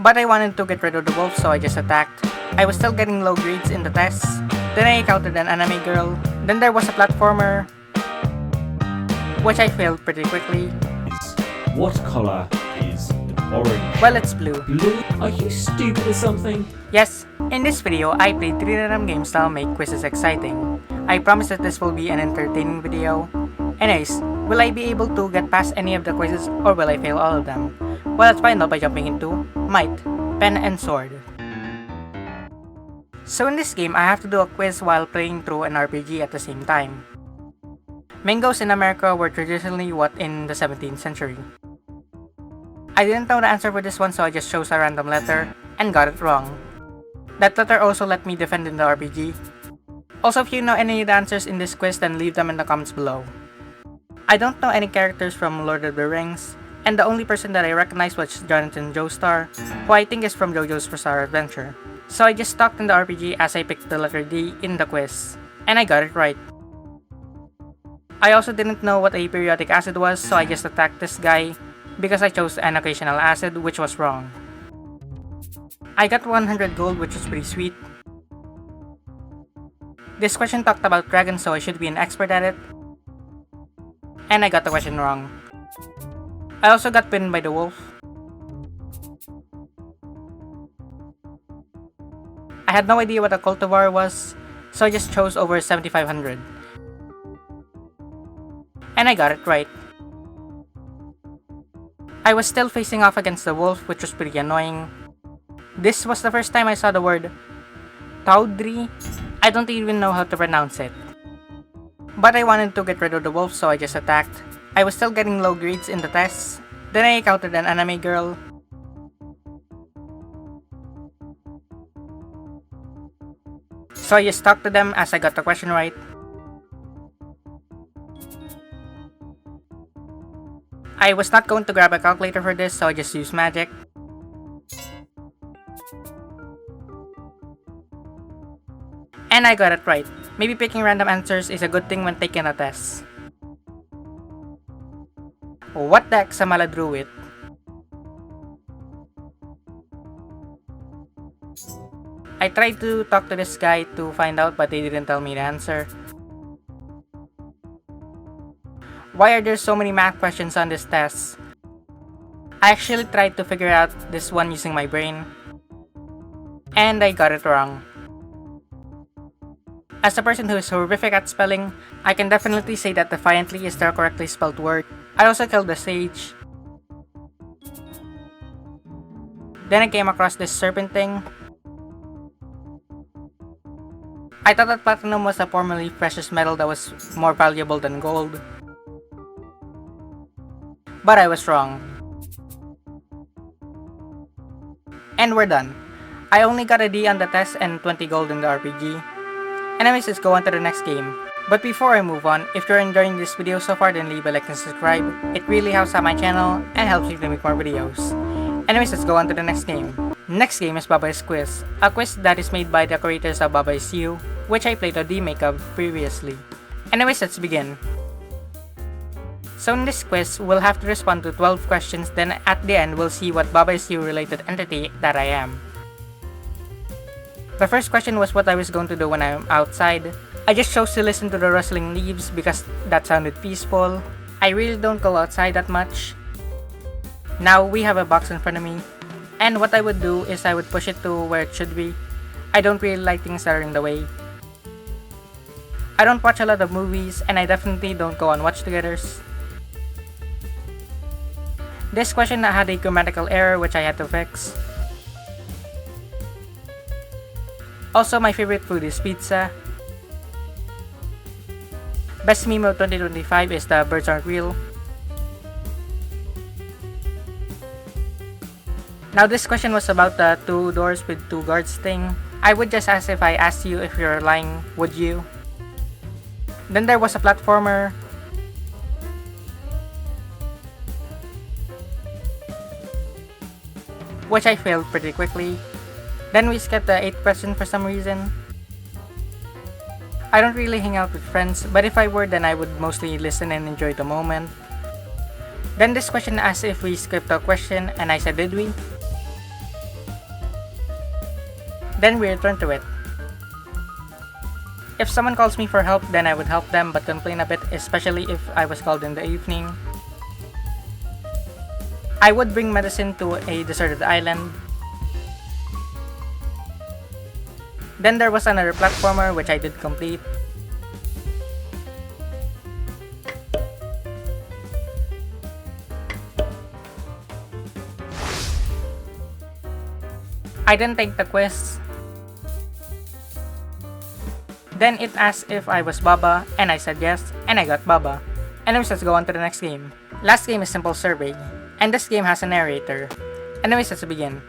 But I wanted to get rid of the wolf, so I just attacked. I was still getting low grades in the tests. Then I encountered an anime girl. Then there was a platformer, which I failed pretty quickly. What color is orange? Well, it's blue. Blue? Are you stupid or something? Yes, in this video, I played 3 random games that'll make quizzes exciting. I promise that this will be an entertaining video. Anyways, will I be able to get past any of the quizzes or will I fail all of them? Well, let's find out by jumping into Might, Pen and Sword. So in this game, I have to do a quiz while playing through an RPG at the same time. Mangoes in America were traditionally what in the 17th century. I didn't know the answer for this one, so I just chose a random letter and got it wrong. That letter also let me defend in the RPG. Also, if you know any of the answers in this quiz, then leave them in the comments below. I don't know any characters from Lord of the Rings, and the only person that I recognized was Jonathan Joestar, who I think is from JoJo's Bizarre Adventure. So I just stuck in the RPG as I picked the letter D in the quiz, and I got it right. I also didn't know what a periodic acid was, so I just attacked this guy because I chose an occasional acid, which was wrong. I got 100 gold, which was pretty sweet. This question talked about dragons, so I should be an expert at it. And I got the question wrong. I also got pinned by the wolf. I had no idea what a cultivar was, so I just chose over 7500. And I got it right. I was still facing off against the wolf, which was pretty annoying. This was the first time I saw the word Taudri. I don't even know how to pronounce it. But I wanted to get rid of the wolf, so I just attacked. I was still getting low grades in the tests. Then I encountered an anime girl. So I just talked to them as I got the question right. I was not going to grab a calculator for this, so I just used magic. And I got it right. Maybe picking random answers is a good thing when taking a test. What the heck, Samala drew it? I tried to talk to this guy to find out, but they didn't tell me the answer. Why are there so many math questions on this test? I actually tried to figure out this one using my brain. And I got it wrong. As a person who is horrific at spelling, I can definitely say that defiantly is the correctly spelled word. I also killed the sage. Then I came across this serpent thing. I thought that platinum was a formerly precious metal that was more valuable than gold. But I was wrong. And we're done. I only got a D on the test and 20 gold in the RPG. Anyways, let's go on to the next game. But before I move on, if you're enjoying this video so far, then leave a like and subscribe. It really helps out my channel and helps me to make more videos. Anyways, let's go on to the next game. Next game is Babay's Quiz, a quiz that is made by the creators of Babay's You, which I played a remake of previously. Anyways, let's begin. So in this quiz, we'll have to respond to 12 questions, then at the end, we'll see what Babay's You related entity that I am. The first question was what I was going to do when I'm outside. I just chose to listen to the rustling leaves because that sounded peaceful. I really don't go outside that much. Now we have a box in front of me. And what I would do is I would push it to where it should be. I don't really like things that are in the way. I don't watch a lot of movies and I definitely don't go on watch togethers. This question had a grammatical error which I had to fix. Also, my favorite food is pizza. Best meme of 2025 is the birds aren't real. Now this question was about the 2 doors with 2 guards thing. I would just ask if I asked you if you're lying, would you? Then there was a platformer. Which I failed pretty quickly. Then we skipped the 8th question for some reason. I don't really hang out with friends, but if I were, then I would mostly listen and enjoy the moment. Then this question asked if we skipped a question, and I said, did we? Then we return to it. If someone calls me for help, then I would help them but complain a bit, especially if I was called in the evening. I would bring medicine to a deserted island. Then there was another platformer which I did complete. I didn't take the quiz. Then it asked if I was Baba, and I said yes, and I got Baba. Anyways, let's go on to the next game. Last game is Simple Survey, and this game has a narrator. Anyways, let's begin.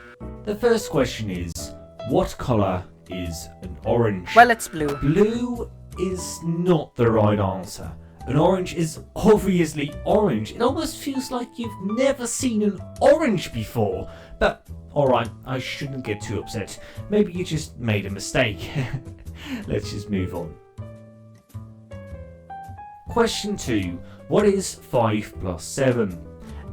The first question is, what color is an orange? Well, it's blue. Blue is not the right answer. An orange is obviously orange. It almost feels like you've never seen an orange before. But, alright, I shouldn't get too upset. Maybe you just made a mistake. Let's just move on. Question 2. What is 5 plus 7?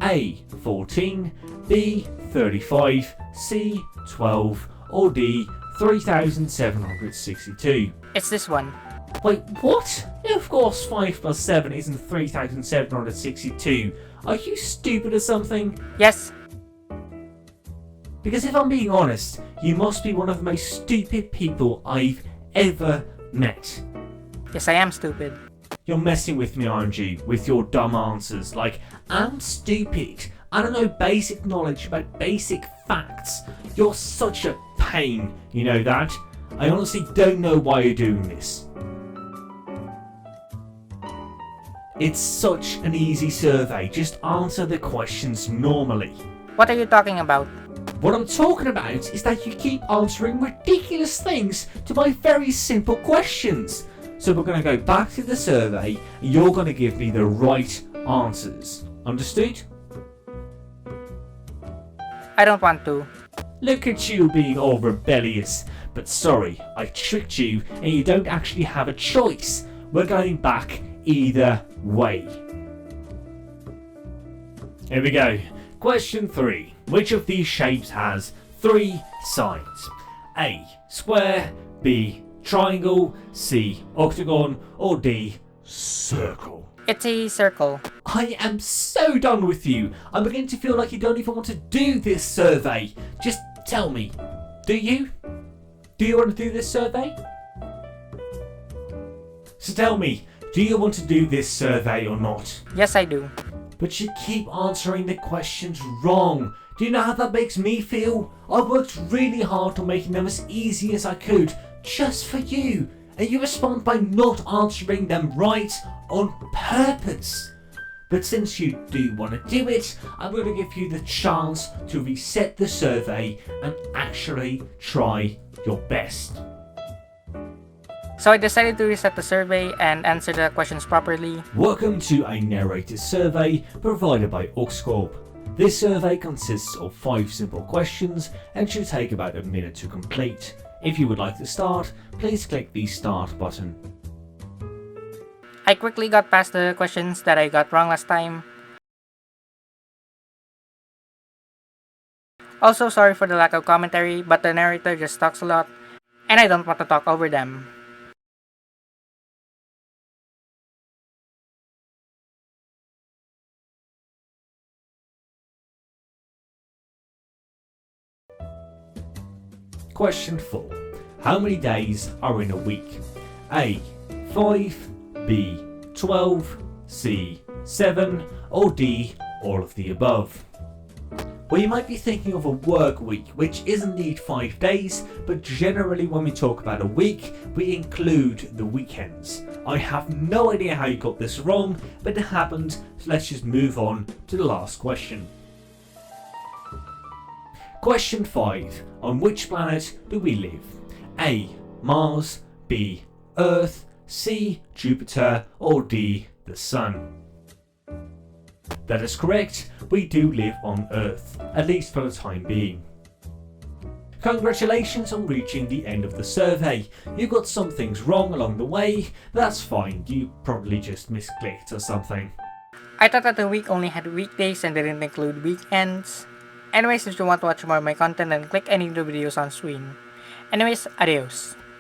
A. 14, B. 35, C. 12, or D. 3762. It's this one. Wait, what? Of course 5 plus 7 isn't 3762. Are you stupid or something? Yes. Because if I'm being honest, you must be one of the most stupid people I've ever met. Yes, I am stupid. You're messing with me, aren't you? With your dumb answers. Like, I'm stupid. I don't know basic knowledge about basic facts. You're such a pain, you know that? I honestly don't know why you're doing this. It's such an easy survey. Just answer the questions normally. What are you talking about? What I'm talking about is that you keep answering ridiculous things to my very simple questions. So we're going to go back to the survey and you're going to give me the right answers. Understood? I don't want to. Look at you being all rebellious. But sorry, I tricked you and you don't actually have a choice. We're going back either way. Here we go. Question 3. Which of these shapes has 3 sides? A. Square, B. Triangle, C. Octagon, or D. Circle. It's a circle. I am so done with you. I'm beginning to feel like you don't even want to do this survey. Just tell me, do you? Do you want to do this survey? So tell me, do you want to do this survey or not? Yes, I do. But you keep answering the questions wrong. Do you know how that makes me feel? I worked really hard on making them as easy as I could, just for you. And you respond by not answering them right on purpose. But since you do want to do it, I'm going to give you the chance to reset the survey and actually try your best. So I decided to reset the survey and answer the questions properly. Welcome to a narrated survey provided by Oxcorp. This survey consists of 5 simple questions and should take about a minute to complete. If you would like to start, please click the start button. I quickly got past the questions that I got wrong last time. Also, sorry for the lack of commentary, but the narrator just talks a lot, and I don't want to talk over them. Question 4. How many days are in a week? A. 5, B. 12, C. 7, or D. All of the above. Well, you might be thinking of a work week, which is indeed 5 days, but generally when we talk about a week, we include the weekends. I have no idea how you got this wrong, but it happened, so let's just move on to the last question. Question 5. On which planet do we live? A. Mars, B. Earth, C. Jupiter, or D. The Sun? That is correct, we do live on Earth, at least for the time being. Congratulations on reaching the end of the survey. You got some things wrong along the way, that's fine, you probably just misclicked or something. I thought that the week only had weekdays and didn't include weekends. Anyways, if you want to watch more of my content, then click any of the videos on screen. Anyways, adios.